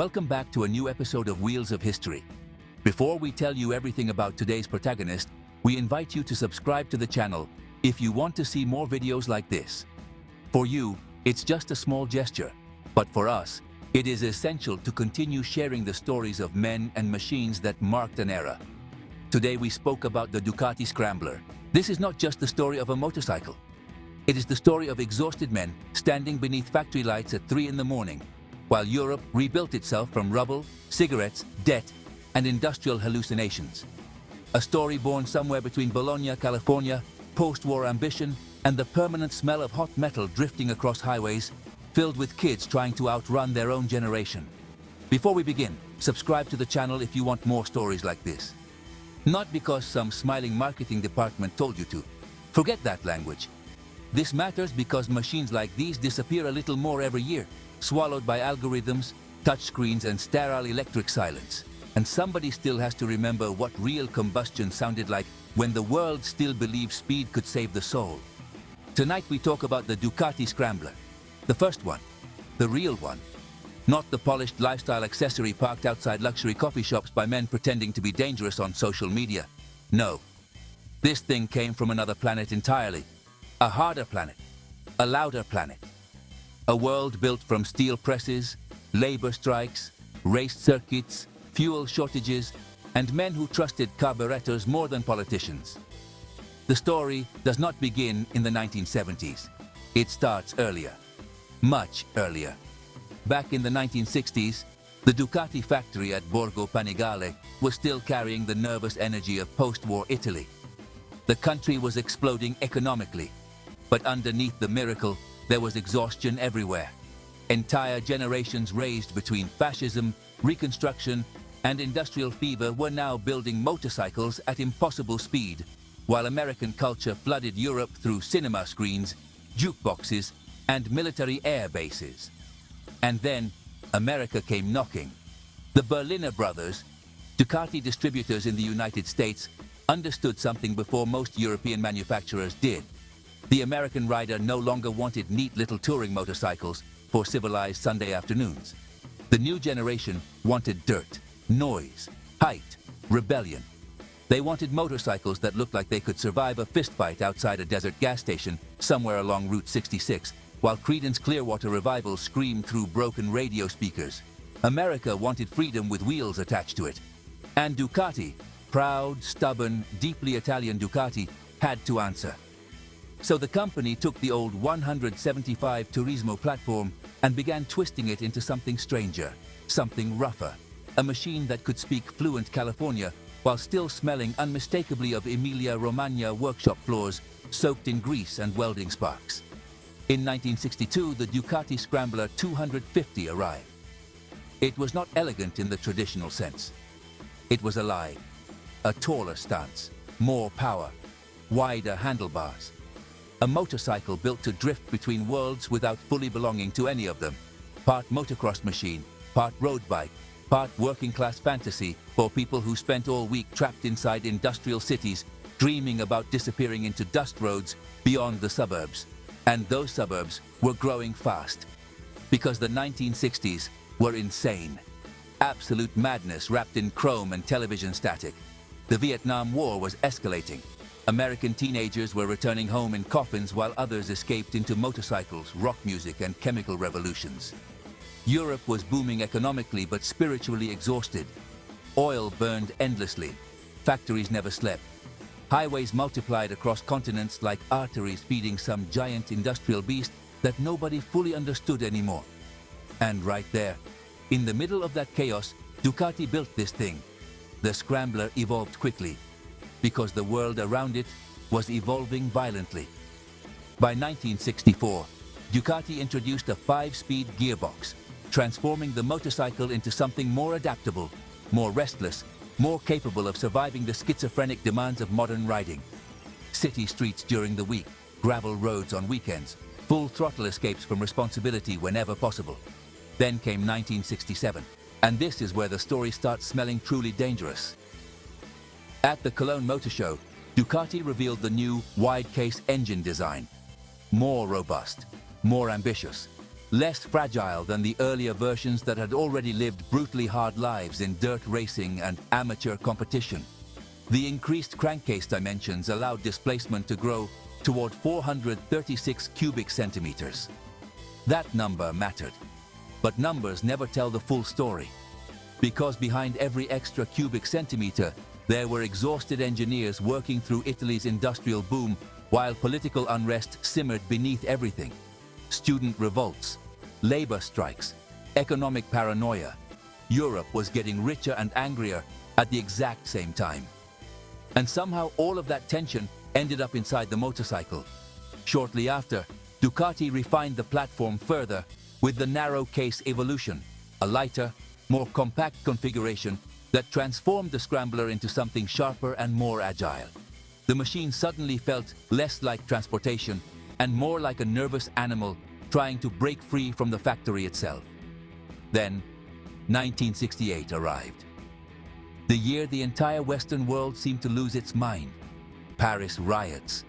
Welcome back to a new episode of Wheels of History. Before we tell you everything about today's protagonist, we invite you to subscribe to the channel if you want to see more videos like this. For you, it's just a small gesture, but for us, it is essential to continue sharing the stories of men and machines that marked an era. Today we spoke about the Ducati Scrambler. This is not just the story of a motorcycle. It is the story of exhausted men standing beneath factory lights at 3 in the morning, while Europe rebuilt itself from rubble, cigarettes, debt, and industrial hallucinations. A story born somewhere between Bologna, California, post-war ambition, and the permanent smell of hot metal drifting across highways, filled with kids trying to outrun their own generation. Before we begin, subscribe to the channel if you want more stories like this. Not because some smiling marketing department told you to. Forget that language. This matters because machines like these disappear a little more every year, swallowed by algorithms, touchscreens, and sterile electric silence. And somebody still has to remember what real combustion sounded like when the world still believed speed could save the soul. Tonight we talk about the Ducati Scrambler. The first one. The real one. Not the polished lifestyle accessory parked outside luxury coffee shops by men pretending to be dangerous on social media. No. This thing came from another planet entirely. A harder planet. A louder planet. A world built from steel presses, labor strikes, race circuits, fuel shortages, and men who trusted carburetors more than politicians. The story does not begin in the 1970s. It starts earlier. Much earlier. Back in the 1960s, the Ducati factory at Borgo Panigale was still carrying the nervous energy of post-war Italy. The country was exploding economically, but underneath the miracle, there was exhaustion everywhere. Entire generations raised between fascism, reconstruction, and industrial fever were now building motorcycles at impossible speed, while American culture flooded Europe through cinema screens, jukeboxes, and military air bases. And then, America came knocking. The Berliner brothers, Ducati distributors in the United States, understood something before most European manufacturers did. The American rider no longer wanted neat little touring motorcycles for civilized Sunday afternoons. The new generation wanted dirt, noise, height, rebellion. They wanted motorcycles that looked like they could survive a fistfight outside a desert gas station somewhere along Route 66, while Creedence Clearwater Revival screamed through broken radio speakers. America wanted freedom with wheels attached to it. And Ducati, proud, stubborn, deeply Italian Ducati, had to answer. So the company took the old 175 Turismo platform and began twisting it into something stranger, something rougher, a machine that could speak fluent California while still smelling unmistakably of Emilia-Romagna workshop floors soaked in grease and welding sparks. In 1962, the Ducati Scrambler 250 arrived. It was not elegant in the traditional sense. It was alive, a taller stance, more power, wider handlebars. A motorcycle built to drift between worlds without fully belonging to any of them. Part motocross machine, part road bike, part working-class fantasy for people who spent all week trapped inside industrial cities, dreaming about disappearing into dust roads beyond the suburbs. And those suburbs were growing fast. Because the 1960s were insane. Absolute madness wrapped in chrome and television static. The Vietnam War was escalating. American teenagers were returning home in coffins while others escaped into motorcycles, rock music, and chemical revolutions. Europe was booming economically but spiritually exhausted. Oil burned endlessly. Factories never slept. Highways multiplied across continents like arteries feeding some giant industrial beast that nobody fully understood anymore. And right there, in the middle of that chaos, Ducati built this thing. The Scrambler evolved quickly, because the world around it was evolving violently. By 1964, Ducati introduced a 5-speed gearbox, transforming the motorcycle into something more adaptable, more restless, more capable of surviving the schizophrenic demands of modern riding. City streets during the week, gravel roads on weekends, full throttle escapes from responsibility whenever possible. Then came 1967, and this is where the story starts smelling truly dangerous. At the Cologne Motor Show, Ducati revealed the new wide-case engine design. More robust, more ambitious, less fragile than the earlier versions that had already lived brutally hard lives in dirt racing and amateur competition. The increased crankcase dimensions allowed displacement to grow toward 436 cubic centimeters. That number mattered, but numbers never tell the full story. Because behind every extra cubic centimeter, there were exhausted engineers working through Italy's industrial boom while political unrest simmered beneath everything. Student revolts, labor strikes, economic paranoia. Europe was getting richer and angrier at the exact same time. And somehow all of that tension ended up inside the motorcycle. Shortly after, Ducati refined the platform further with the narrow case evolution, a lighter, more compact configuration that transformed the Scrambler into something sharper and more agile. The machine suddenly felt less like transportation and more like a nervous animal trying to break free from the factory itself. Then, 1968 arrived. The year the entire Western world seemed to lose its mind. Paris riots,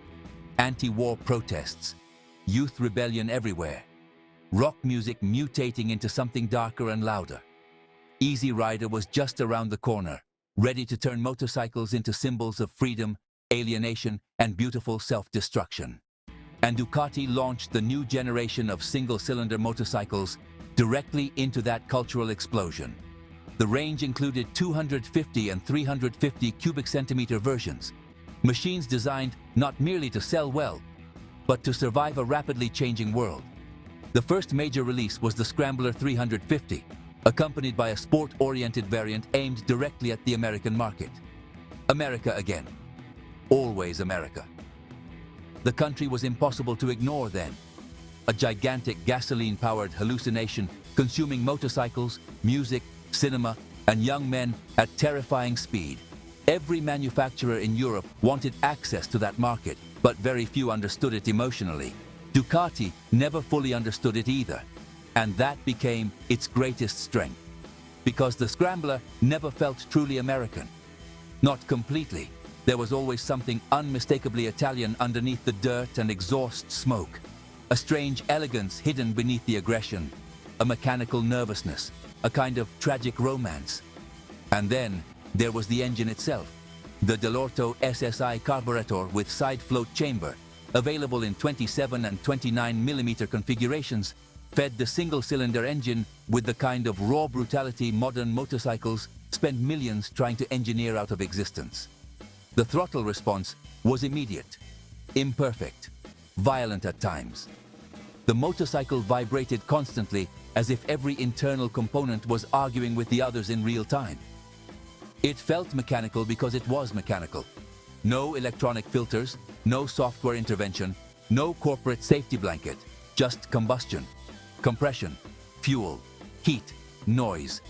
anti-war protests, youth rebellion everywhere, rock music mutating into something darker and louder. Easy Rider was just around the corner, ready to turn motorcycles into symbols of freedom, alienation, and beautiful self-destruction. And Ducati launched the new generation of single-cylinder motorcycles directly into that cultural explosion. The range included 250 and 350 cubic centimeter versions, machines designed not merely to sell well, but to survive a rapidly changing world. The first major release was the Scrambler 350, accompanied by a sport-oriented variant aimed directly at the American market. America again. Always America. The country was impossible to ignore then. A gigantic gasoline-powered hallucination consuming motorcycles, music, cinema, and young men at terrifying speed. Every manufacturer in Europe wanted access to that market, but very few understood it emotionally. Ducati never fully understood it either, and that became its greatest strength. Because the Scrambler never felt truly American. Not completely. There was always something unmistakably Italian underneath the dirt and exhaust smoke. A strange elegance hidden beneath the aggression. A mechanical nervousness. A kind of tragic romance. And then there was the engine itself. The Dell'Orto SSI carburetor with side float chamber, available in 27 and 29 mm configurations, fed the single-cylinder engine with the kind of raw brutality modern motorcycles spend millions trying to engineer out of existence. The throttle response was immediate, imperfect, violent at times. The motorcycle vibrated constantly as if every internal component was arguing with the others in real time. It felt mechanical because it was mechanical. No electronic filters, no software intervention, no corporate safety blanket, just combustion, compression, fuel, heat, noise.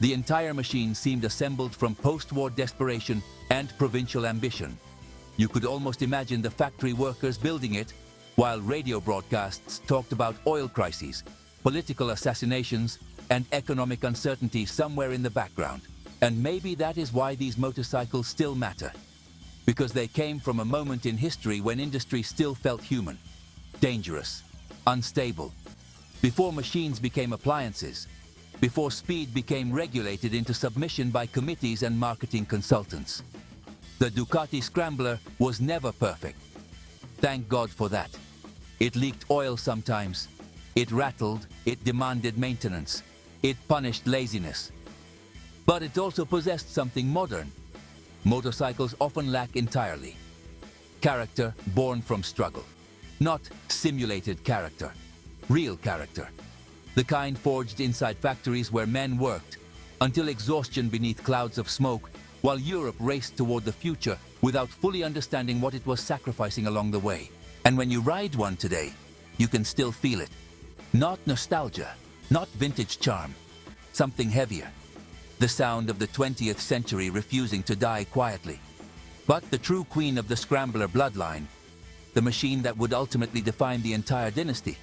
The entire machine seemed assembled from post-war desperation and provincial ambition. You could almost imagine the factory workers building it, while radio broadcasts talked about oil crises, political assassinations, and economic uncertainty somewhere in the background. And maybe that is why these motorcycles still matter. Because they came from a moment in history when industry still felt human, dangerous, unstable. Before machines became appliances. Before speed became regulated into submission by committees and marketing consultants. The Ducati Scrambler was never perfect. Thank God for that. It leaked oil sometimes. It rattled, it demanded maintenance. It punished laziness. But it also possessed something modern. Motorcycles often lack entirely. Character born from struggle. Not simulated character. Real character. The kind forged inside factories where men worked, until exhaustion beneath clouds of smoke, while Europe raced toward the future without fully understanding what it was sacrificing along the way. And when you ride one today, you can still feel it. Not nostalgia, not vintage charm, something heavier. The sound of the 20th century refusing to die quietly. But the true queen of the Scrambler bloodline, the machine that would ultimately define the entire dynasty,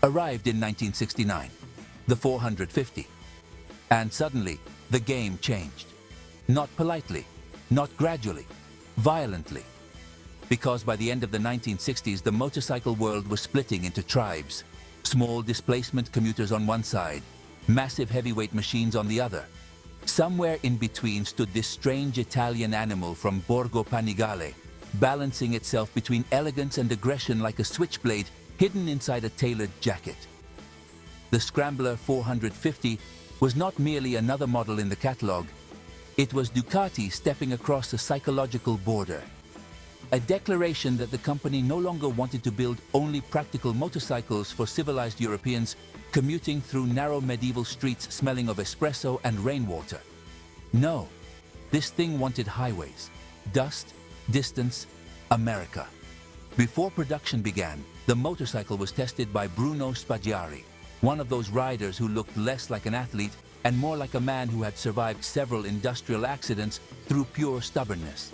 arrived in 1969, the 450. And suddenly, the game changed. Not politely, not gradually, violently. Because by the end of the 1960s, the motorcycle world was splitting into tribes. Small displacement commuters on one side, massive heavyweight machines on the other. Somewhere in between stood this strange Italian animal from Borgo Panigale, balancing itself between elegance and aggression like a switchblade hidden inside a tailored jacket. The Scrambler 450 was not merely another model in the catalogue. It was Ducati stepping across a psychological border. A declaration that the company no longer wanted to build only practical motorcycles for civilized Europeans commuting through narrow medieval streets smelling of espresso and rainwater. No, this thing wanted highways, dust, distance, America. Before production began, the motorcycle was tested by Bruno Spaggiari, one of those riders who looked less like an athlete and more like a man who had survived several industrial accidents through pure stubbornness.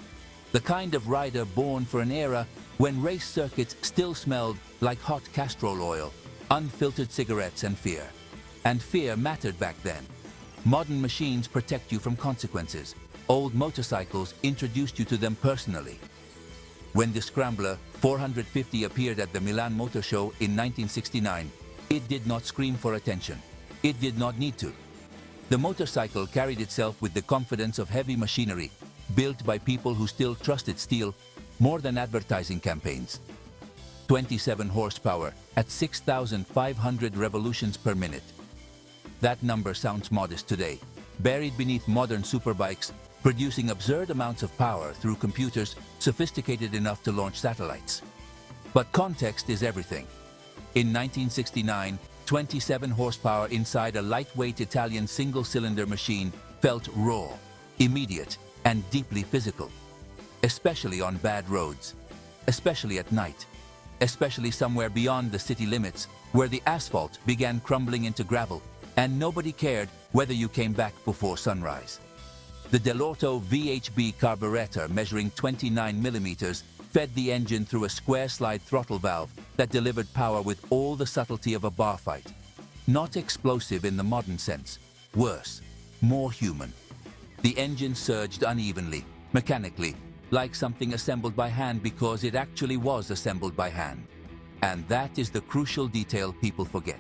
The kind of rider born for an era when race circuits still smelled like hot castor oil, unfiltered cigarettes and fear. And fear mattered back then. Modern machines protect you from consequences. Old motorcycles introduced you to them personally. When the Scrambler 450 appeared at the Milan Motor Show in 1969, it did not scream for attention. It did not need to. The motorcycle carried itself with the confidence of heavy machinery, built by people who still trusted steel more than advertising campaigns. 27 horsepower at 6,500 revolutions per minute. That number sounds modest today, buried beneath modern superbikes, producing absurd amounts of power through computers sophisticated enough to launch satellites. But context is everything. In 1969, 27 horsepower inside a lightweight Italian single-cylinder machine felt raw, immediate, and deeply physical. Especially on bad roads, especially at night, especially somewhere beyond the city limits, where the asphalt began crumbling into gravel, and nobody cared whether you came back before sunrise. The Dell'Orto VHB carburetor, measuring 29 millimeters, fed the engine through a square slide throttle valve that delivered power with all the subtlety of a bar fight. Not explosive in the modern sense, worse, more human. The engine surged unevenly, mechanically, like something assembled by hand because it actually was assembled by hand. And that is the crucial detail people forget.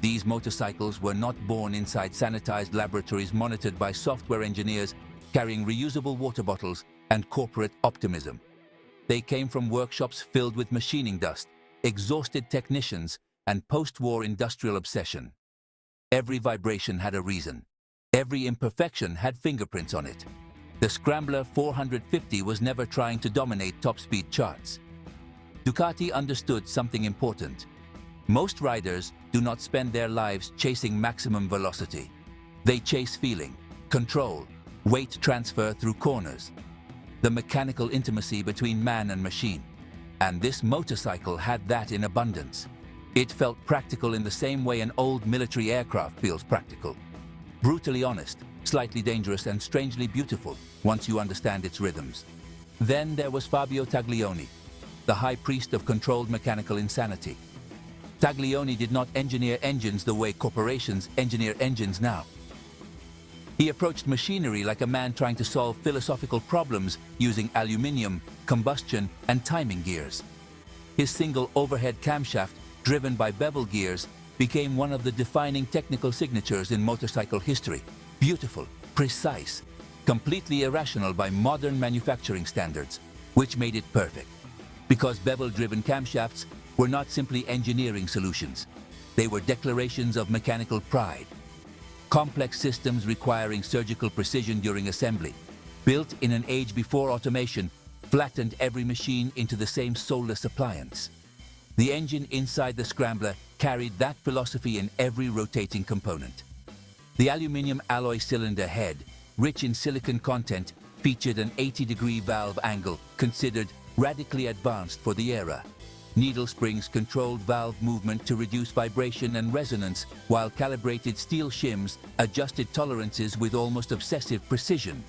These motorcycles were not born inside sanitized laboratories monitored by software engineers carrying reusable water bottles and corporate optimism. They came from workshops filled with machining dust, exhausted technicians, and post-war industrial obsession. Every vibration had a reason. Every imperfection had fingerprints on it. The Scrambler 450 was never trying to dominate top-speed charts. Ducati understood something important. Most riders do not spend their lives chasing maximum velocity. They chase feeling, control, weight transfer through corners, the mechanical intimacy between man and machine. And this motorcycle had that in abundance. It felt practical in the same way an old military aircraft feels practical. Brutally honest, slightly dangerous, and strangely beautiful once you understand its rhythms. Then there was Fabio Taglioni, the high priest of controlled mechanical insanity. Taglioni did not engineer engines the way corporations engineer engines now. He approached machinery like a man trying to solve philosophical problems using aluminium, combustion, and timing gears. His single overhead camshaft, driven by bevel gears, became one of the defining technical signatures in motorcycle history. Beautiful, precise, completely irrational by modern manufacturing standards, which made it perfect. Because bevel-driven camshafts were not simply engineering solutions. They were declarations of mechanical pride. Complex systems requiring surgical precision during assembly, built in an age before automation, flattened every machine into the same soulless appliance. The engine inside the Scrambler carried that philosophy in every rotating component. The aluminium alloy cylinder head, rich in silicon content, featured an 80-degree valve angle considered radically advanced for the era. Needle springs controlled valve movement to reduce vibration and resonance, while calibrated steel shims adjusted tolerances with almost obsessive precision.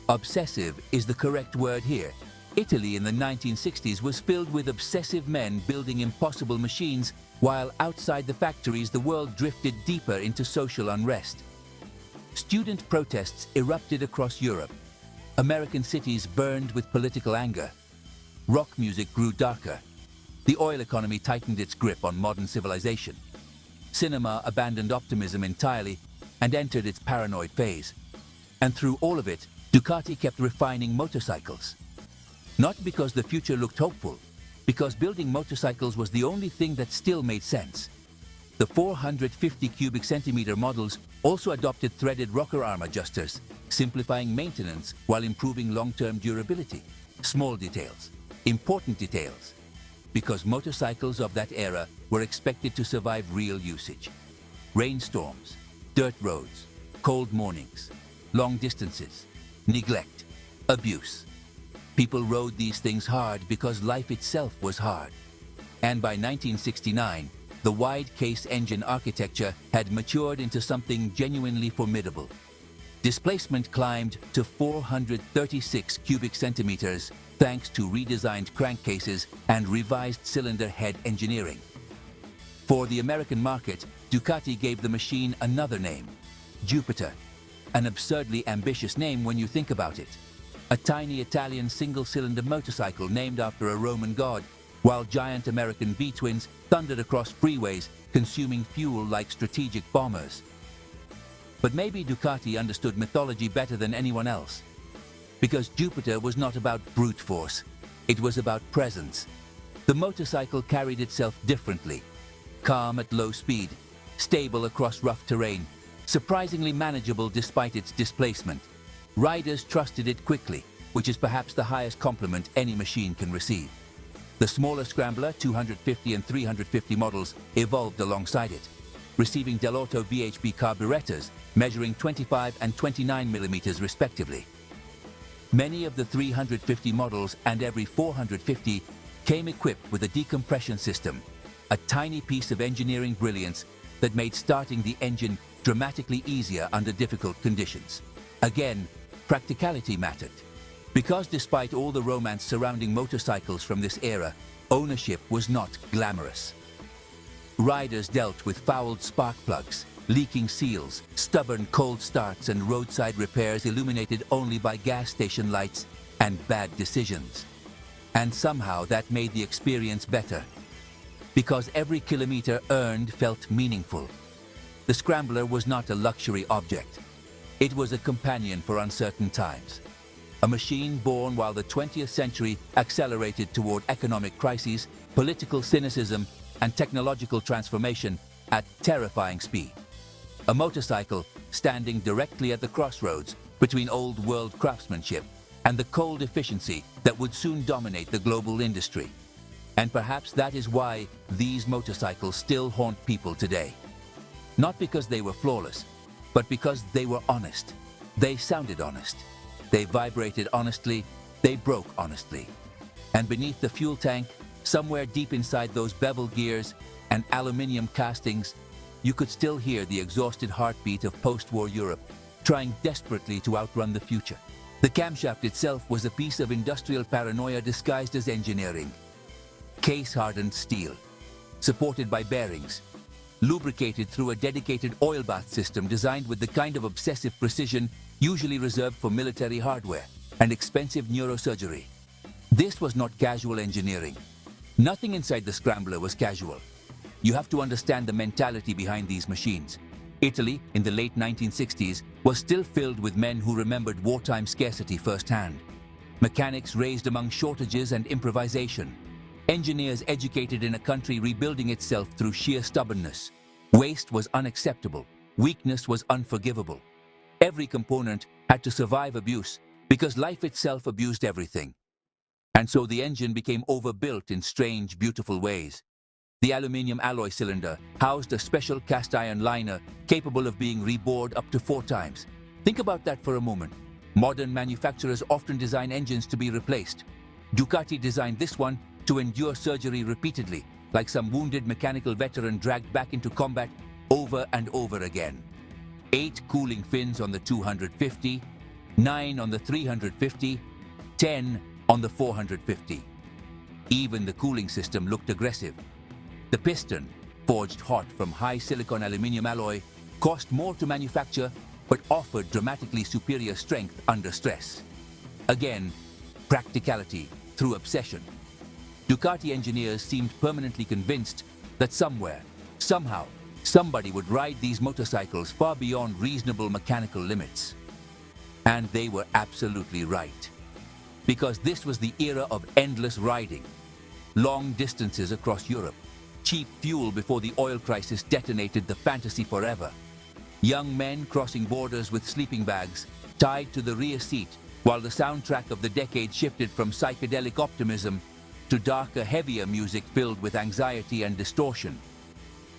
Obsessive is the correct word here. Italy in the 1960s was filled with obsessive men building impossible machines, while outside the factories the world drifted deeper into social unrest. Student protests erupted across Europe. American cities burned with political anger. Rock music grew darker. The oil economy tightened its grip on modern civilization. cinema abandoned optimism entirely and entered its paranoid phase. And through all of it, Ducati kept refining motorcycles. Not because the future looked hopeful, because building motorcycles was the only thing that still made sense. The 450 cubic centimeter models also adopted threaded rocker arm adjusters, simplifying maintenance while improving long-term durability. Small details, important details, because motorcycles of that era were expected to survive real usage. Rainstorms, dirt roads, cold mornings, long distances, neglect, abuse. People rode these things hard because life itself was hard. And by 1969, the wide case engine architecture had matured into something genuinely formidable. Displacement climbed to 436 cubic centimeters thanks to redesigned crankcases and revised cylinder head engineering. For the American market, Ducati gave the machine another name, Jupiter, an absurdly ambitious name when you think about it. A tiny Italian single-cylinder motorcycle named after a Roman god, while giant American V-twins thundered across freeways, consuming fuel like strategic bombers. But maybe Ducati understood mythology better than anyone else. Because Jupiter was not about brute force, it was about presence. The motorcycle carried itself differently. Calm at low speed, stable across rough terrain, surprisingly manageable despite its displacement. Riders trusted it quickly, which is perhaps the highest compliment any machine can receive. The smaller Scrambler 250 and 350 models evolved alongside it, receiving Dell'Otto VHP carburetors measuring 25 and 29 millimeters respectively. Many of the 350 models and every 450 came equipped with a decompression system, a tiny piece of engineering brilliance that made starting the engine dramatically easier under difficult conditions. Again, practicality mattered. Because despite all the romance surrounding motorcycles from this era, ownership was not glamorous. Riders dealt with fouled spark plugs, leaking seals, stubborn cold starts, and roadside repairs illuminated only by gas station lights and bad decisions. And somehow that made the experience better. Because every kilometer earned felt meaningful. The Scrambler was not a luxury object. It was a companion for uncertain times. A machine born while the 20th century accelerated toward economic crises, political cynicism, and technological transformation at terrifying speed. A motorcycle standing directly at the crossroads between old-world craftsmanship and the cold efficiency that would soon dominate the global industry. And perhaps that is why these motorcycles still haunt people today. Not because they were flawless, but because they were honest. They sounded honest. They vibrated honestly, they broke honestly. And beneath the fuel tank, somewhere deep inside those bevel gears and aluminium castings, you could still hear the exhausted heartbeat of post-war Europe, trying desperately to outrun the future. The camshaft itself was a piece of industrial paranoia disguised as engineering. Case-hardened steel, supported by bearings, lubricated through a dedicated oil bath system designed with the kind of obsessive precision usually reserved for military hardware and expensive neurosurgery. This was not casual engineering. Nothing inside the Scrambler was casual. You have to understand the mentality behind these machines. Italy, in the late 1960s, was still filled with men who remembered wartime scarcity firsthand. Mechanics raised among shortages and improvisation. Engineers educated in a country rebuilding itself through sheer stubbornness. Waste was unacceptable. Weakness was unforgivable. Every component had to survive abuse because life itself abused everything. And so the engine became overbuilt in strange, beautiful ways. The aluminium alloy cylinder housed a special cast iron liner capable of being rebored up to 4 times. Think about that for a moment. Modern manufacturers often design engines to be replaced. Ducati designed this one to endure surgery repeatedly, like some wounded mechanical veteran dragged back into combat over and over again. 8 cooling fins on the 250, 9 on the 350, 10 on the 450. Even the cooling system looked aggressive. The piston, forged hot from high silicon aluminium alloy, cost more to manufacture but offered dramatically superior strength under stress. Again, practicality through obsession. Ducati engineers seemed permanently convinced that somewhere, somehow, somebody would ride these motorcycles far beyond reasonable mechanical limits. And they were absolutely right. Because this was the era of endless riding, long distances across Europe, cheap fuel before the oil crisis detonated the fantasy forever, young men crossing borders with sleeping bags tied to the rear seat while the soundtrack of the decade shifted from psychedelic optimism to darker, heavier music filled with anxiety and distortion.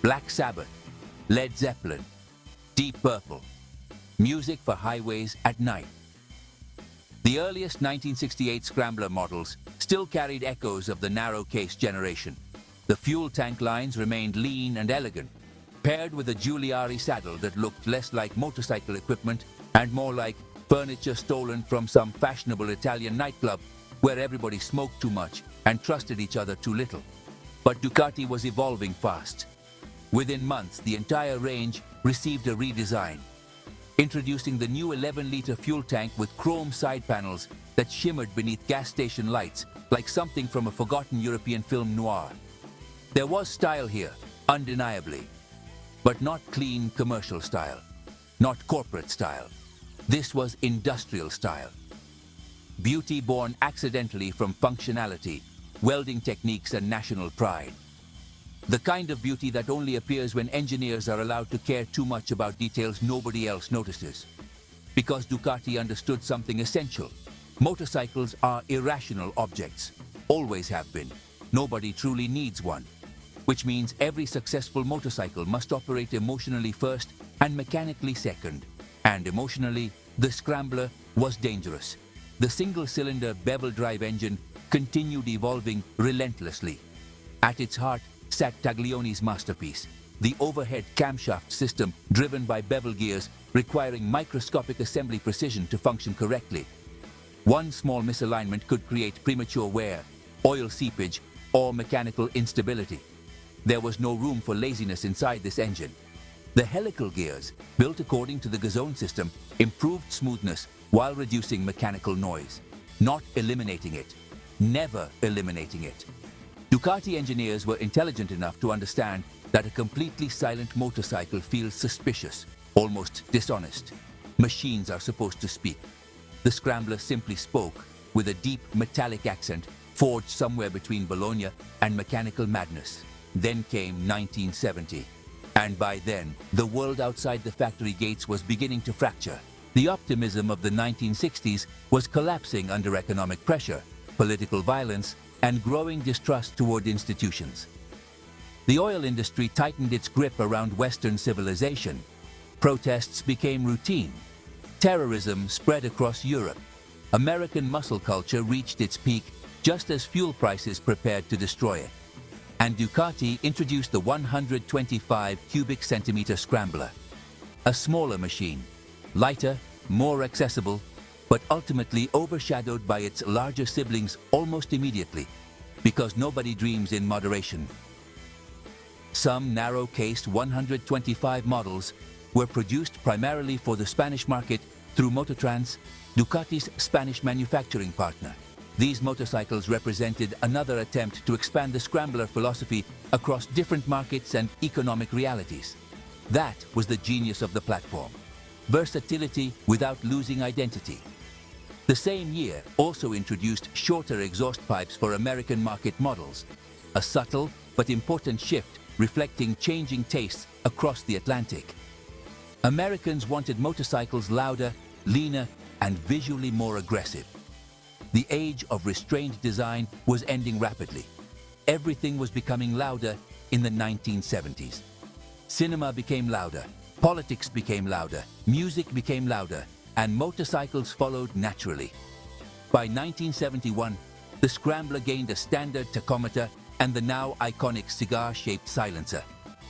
Black Sabbath, Led Zeppelin, Deep Purple, music for highways at night. The earliest 1968 Scrambler models still carried echoes of the narrow-case generation. The fuel tank lines remained lean and elegant, paired with a Giuliari saddle that looked less like motorcycle equipment and more like furniture stolen from some fashionable Italian nightclub where everybody smoked too much and trusted each other too little. But Ducati was evolving fast. Within months, the entire range received a redesign, introducing the new 11-liter fuel tank with chrome side panels that shimmered beneath gas station lights like something from a forgotten European film noir. There was style here, undeniably, but not clean commercial style, not corporate style. This was industrial style. Beauty born accidentally from functionality, welding techniques, and national pride. The kind of beauty that only appears when engineers are allowed to care too much about details nobody else notices. Because Ducati understood something essential. Motorcycles are irrational objects, always have been. Nobody truly needs one. Which means every successful motorcycle must operate emotionally first and mechanically second. And emotionally, the Scrambler was dangerous. The single-cylinder bevel-drive engine continued evolving relentlessly. At its heart sat Taglioni's masterpiece, the overhead camshaft system driven by bevel gears requiring microscopic assembly precision to function correctly. One small misalignment could create premature wear, oil seepage, or mechanical instability. There was no room for laziness inside this engine. The helical gears, built according to the Gazone system, improved smoothness while reducing mechanical noise, not eliminating it, never eliminating it. Ducati engineers were intelligent enough to understand that a completely silent motorcycle feels suspicious, almost dishonest. Machines are supposed to speak. The Scrambler simply spoke with a deep metallic accent forged somewhere between Bologna and mechanical madness. Then came 1970. And by then, the world outside the factory gates was beginning to fracture. The optimism of the 1960s was collapsing under economic pressure, political violence, and growing distrust toward institutions. The oil industry tightened its grip around Western civilization. Protests became routine. Terrorism spread across Europe. American muscle culture reached its peak just as fuel prices prepared to destroy it. And Ducati introduced the 125 cubic centimeter Scrambler. A smaller machine, lighter, more accessible, but ultimately overshadowed by its larger siblings almost immediately, because nobody dreams in moderation. Some narrow-cased 125 models were produced primarily for the Spanish market through Mototrans, Ducati's Spanish manufacturing partner. These motorcycles represented another attempt to expand the Scrambler philosophy across different markets and economic realities. That was the genius of the platform. Versatility without losing identity. The same year also introduced shorter exhaust pipes for American market models, a subtle but important shift reflecting changing tastes across the Atlantic. Americans wanted motorcycles louder, leaner, and visually more aggressive. The age of restrained design was ending rapidly. Everything was becoming louder in the 1970s. Cinema became louder, politics became louder, music became louder, and motorcycles followed naturally. By 1971, the Scrambler gained a standard tachometer and the now iconic cigar-shaped silencer,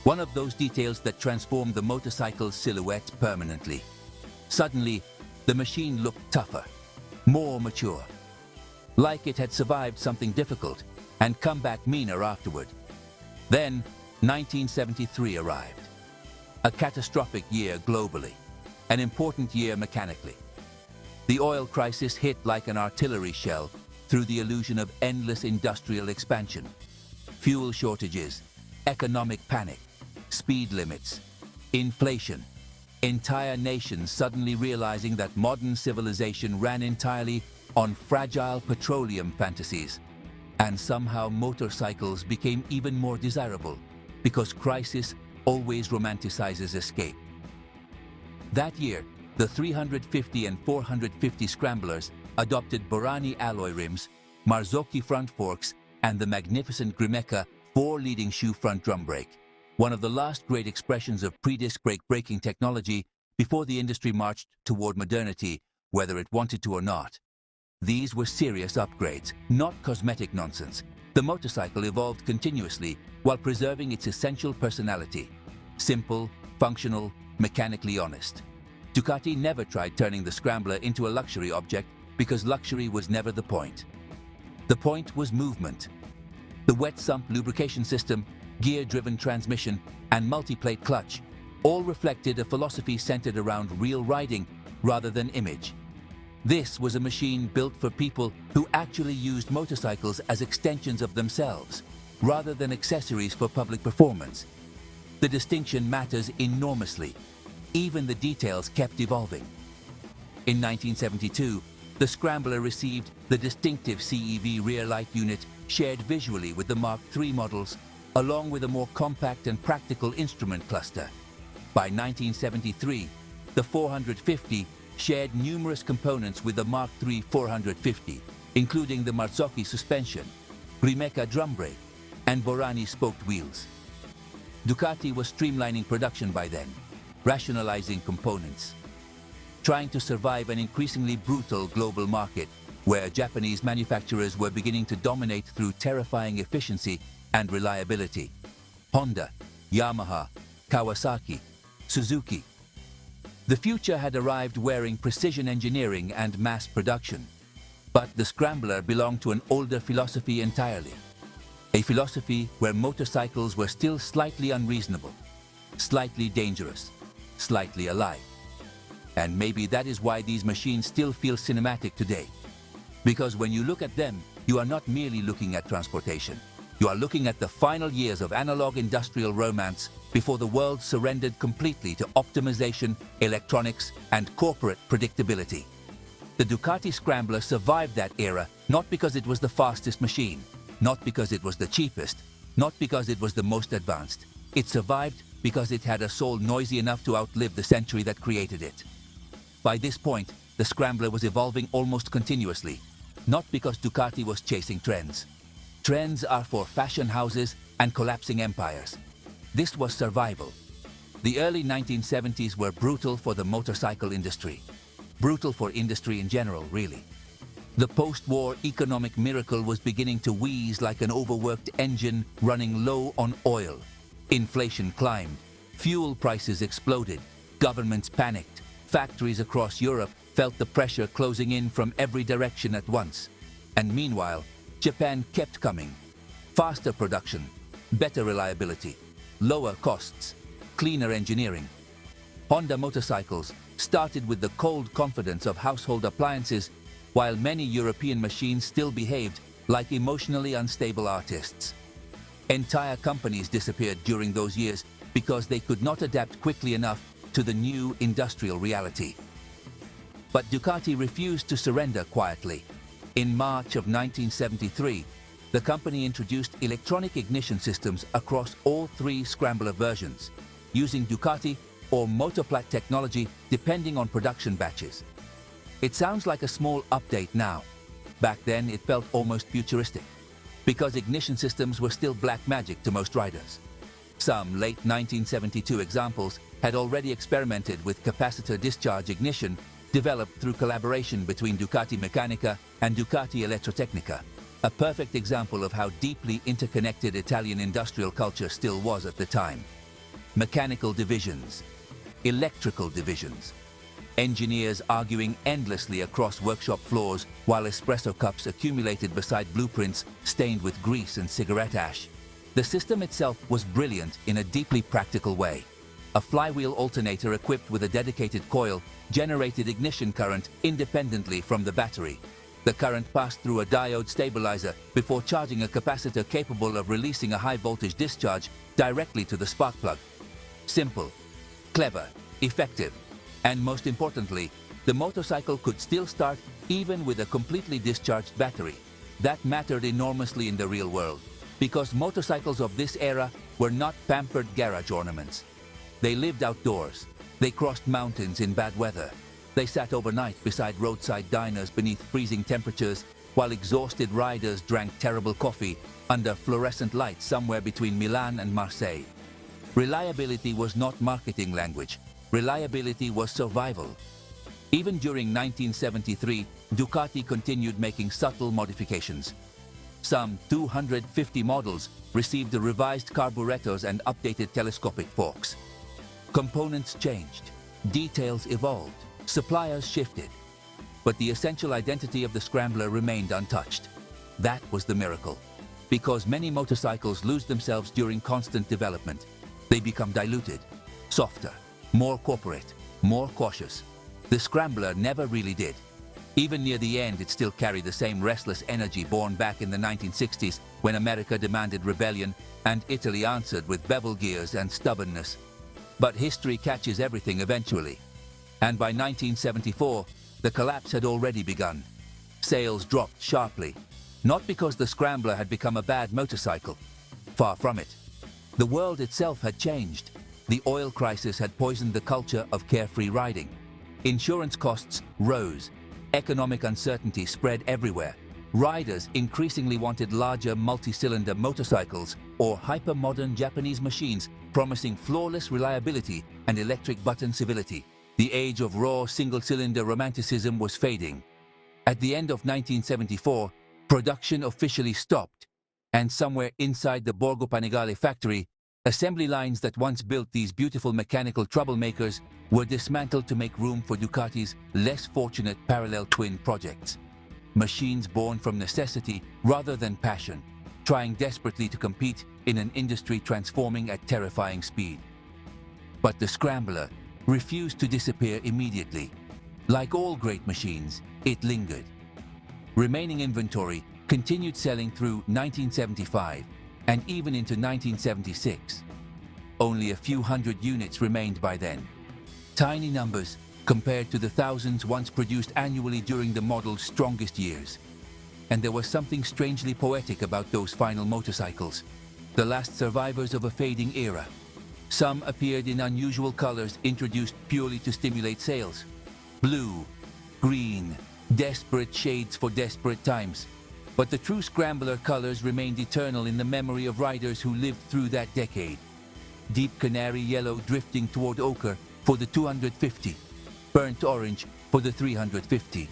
one of those details that transformed the motorcycle's silhouette permanently. Suddenly, the machine looked tougher, more mature, like it had survived something difficult and come back meaner afterward. Then, 1973 arrived. A catastrophic year globally, an important year mechanically. The oil crisis hit like an artillery shell through the illusion of endless industrial expansion. Fuel shortages, economic panic, speed limits, inflation, entire nations suddenly realizing that modern civilization ran entirely on fragile petroleum fantasies. And somehow motorcycles became even more desirable because crisis always romanticizes escape. That year, the 350 and 450 Scramblers adopted Borani alloy rims, Marzocchi front forks, and the magnificent Grimeca 4-leading shoe front drum brake, one of the last great expressions of pre-disc brake braking technology before the industry marched toward modernity, whether it wanted to or not. These were serious upgrades, not cosmetic nonsense. The motorcycle evolved continuously while preserving its essential personality. Simple, functional, mechanically honest. Ducati never tried turning the Scrambler into a luxury object because luxury was never the point. The point was movement. The wet sump lubrication system, gear-driven transmission, and multi-plate clutch all reflected a philosophy centered around real riding rather than image. This was a machine built for people who actually used motorcycles as extensions of themselves, rather than accessories for public performance. The distinction matters enormously. Even the details kept evolving. In 1972, the Scrambler received the distinctive CEV rear light unit shared visually with the Mark III models, along with a more compact and practical instrument cluster. By 1973, the 450 shared numerous components with the Mark III 450, including the Marzocchi suspension, Grimeca drum brake, and Borani spoked wheels. Ducati was streamlining production by then, rationalizing components, trying to survive an increasingly brutal global market where Japanese manufacturers were beginning to dominate through terrifying efficiency and reliability. Honda, Yamaha, Kawasaki, Suzuki. The future had arrived wearing precision engineering and mass production. But the Scrambler belonged to an older philosophy entirely. A philosophy where motorcycles were still slightly unreasonable, slightly dangerous, slightly alive. And maybe that is why these machines still feel cinematic today. Because when you look at them, you are not merely looking at transportation. You are looking at the final years of analog industrial romance before the world surrendered completely to optimization, electronics, and corporate predictability. The Ducati Scrambler survived that era not because it was the fastest machine, not because it was the cheapest, not because it was the most advanced. It survived because it had a soul noisy enough to outlive the century that created it. By this point, the Scrambler was evolving almost continuously, not because Ducati was chasing trends. Trends are for fashion houses and collapsing empires. This was survival. The early 1970s were brutal for the motorcycle industry. Brutal for industry in general, really. The post-war economic miracle was beginning to wheeze like an overworked engine running low on oil. Inflation climbed. Fuel prices exploded. Governments panicked. Factories across Europe felt the pressure closing in from every direction at once. And meanwhile, Japan kept coming. Faster production, better reliability, lower costs, cleaner engineering. Honda motorcycles started with the cold confidence of household appliances, while many European machines still behaved like emotionally unstable artists. Entire companies disappeared during those years because they could not adapt quickly enough to the new industrial reality. But Ducati refused to surrender quietly. In March of 1973, the company introduced electronic ignition systems across all three Scrambler versions, using Ducati or Motoplat technology depending on production batches. It sounds like a small update now. Back then, it felt almost futuristic, because ignition systems were still black magic to most riders. Some late 1972 examples had already experimented with capacitor discharge ignition developed through collaboration between Ducati Meccanica and Ducati Elettrotecnica, a perfect example of how deeply interconnected Italian industrial culture still was at the time. Mechanical divisions, electrical divisions, engineers arguing endlessly across workshop floors while espresso cups accumulated beside blueprints stained with grease and cigarette ash. The system itself was brilliant in a deeply practical way. A flywheel alternator equipped with a dedicated coil generated ignition current independently from the battery. The current passed through a diode stabilizer before charging a capacitor capable of releasing a high-voltage discharge directly to the spark plug, Simple, clever, effective, and most importantly, the motorcycle could still start even with a completely discharged battery. That mattered enormously in the real world, because motorcycles of this era were not pampered garage ornaments. They lived outdoors. They crossed mountains in bad weather. They sat overnight beside roadside diners beneath freezing temperatures, while exhausted riders drank terrible coffee under fluorescent lights somewhere between Milan and Marseille. Reliability was not marketing language. Reliability was survival. Even during 1973, Ducati continued making subtle modifications. Some 250 models received the revised carburetors and updated telescopic forks. Components changed, details evolved, suppliers shifted. But the essential identity of the Scrambler remained untouched. That was the miracle. Because many motorcycles lose themselves during constant development. They become diluted, softer, more corporate, more cautious. The Scrambler never really did. Even near the end, it still carried the same restless energy born back in the 1960s when America demanded rebellion and Italy answered with bevel gears and stubbornness. But history catches everything eventually. And by 1974, the collapse had already begun. Sales dropped sharply, not because the Scrambler had become a bad motorcycle. Far from it. The world itself had changed. The oil crisis had poisoned the culture of carefree riding. Insurance costs rose. Economic uncertainty spread everywhere. Riders increasingly wanted larger multi-cylinder motorcycles or hyper-modern Japanese machines promising flawless reliability and electric button civility. The age of raw single-cylinder romanticism was fading. At the end of 1974, production officially stopped, and somewhere inside the Borgo Panigale factory, assembly lines that once built these beautiful mechanical troublemakers were dismantled to make room for Ducati's less fortunate parallel twin projects. Machines born from necessity rather than passion, trying desperately to compete in an industry transforming at terrifying speed. But the Scrambler refused to disappear immediately. Like all great machines, it lingered. Remaining inventory continued selling through 1975 and even into 1976. Only a few hundred units remained by then. Tiny numbers compared to the thousands once produced annually during the model's strongest years. And there was something strangely poetic about those final motorcycles, the last survivors of a fading era. Some appeared in unusual colors introduced purely to stimulate sales. Blue, green, desperate shades for desperate times. But the true Scrambler colors remained eternal in the memory of riders who lived through that decade. Deep canary yellow drifting toward ochre for the 250, burnt orange for the 350,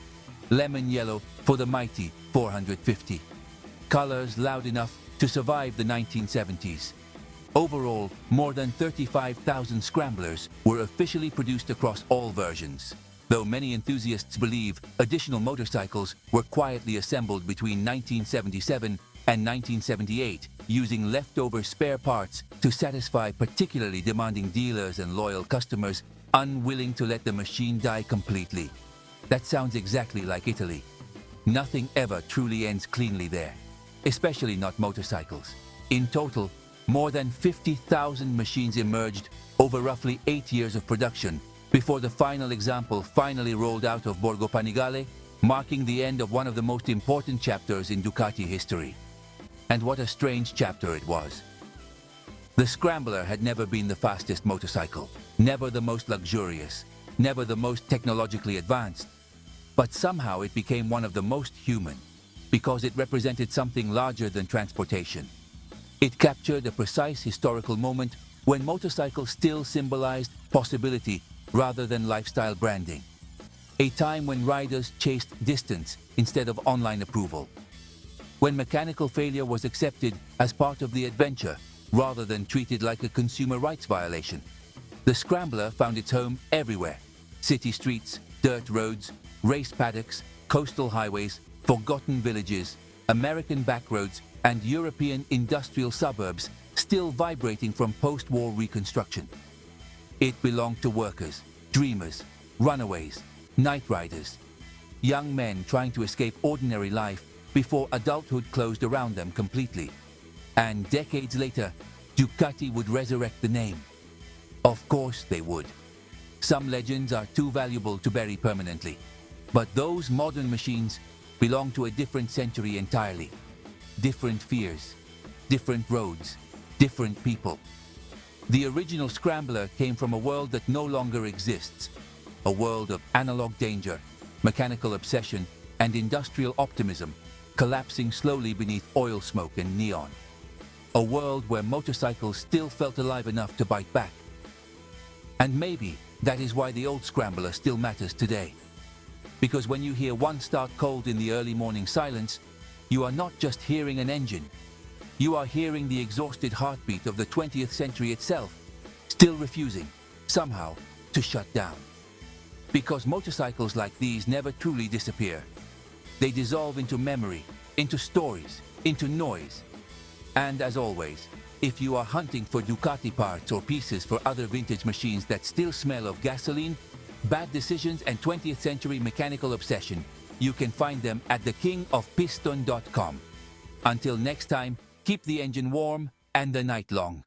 lemon yellow for the mighty 450. Colors loud enough to survive the 1970s. Overall, more than 35,000 Scramblers were officially produced across all versions, though many enthusiasts believe additional motorcycles were quietly assembled between 1977 and 1978 using leftover spare parts to satisfy particularly demanding dealers and loyal customers unwilling to let the machine die completely. That sounds exactly like Italy. Nothing ever truly ends cleanly there, especially not motorcycles. In total, more than 50,000 machines emerged over roughly 8 years of production before the final example finally rolled out of Borgo Panigale, marking the end of one of the most important chapters in Ducati history. And what a strange chapter it was. The Scrambler had never been the fastest motorcycle, never the most luxurious, never the most technologically advanced. But somehow it became one of the most human, because it represented something larger than transportation. It captured a precise historical moment when motorcycles still symbolized possibility rather than lifestyle branding. A time when riders chased distance instead of online approval. When mechanical failure was accepted as part of the adventure rather than treated like a consumer rights violation. The Scrambler found its home everywhere. City streets, dirt roads, race paddocks, coastal highways, forgotten villages, American backroads, and European industrial suburbs still vibrating from post-war reconstruction. It belonged to workers, dreamers, runaways, night riders, young men trying to escape ordinary life before adulthood closed around them completely. And decades later, Ducati would resurrect the name. Of course they would. Some legends are too valuable to bury permanently. But those modern machines belong to a different century entirely. Different fears, different roads, different people. The original Scrambler came from a world that no longer exists. A world of analog danger, mechanical obsession, and industrial optimism, collapsing slowly beneath oil smoke and neon. A world where motorcycles still felt alive enough to bite back. And maybe that is why the old Scrambler still matters today. Because when you hear one start cold in the early morning silence, you are not just hearing an engine. You are hearing the exhausted heartbeat of the 20th century itself, still refusing, somehow, to shut down. Because motorcycles like these never truly disappear. They dissolve into memory, into stories, into noise. And as always, if you are hunting for Ducati parts or pieces for other vintage machines that still smell of gasoline, bad decisions, and 20th century mechanical obsession, you can find them at thekingofpiston.com. Until next time, keep the engine warm and the night long.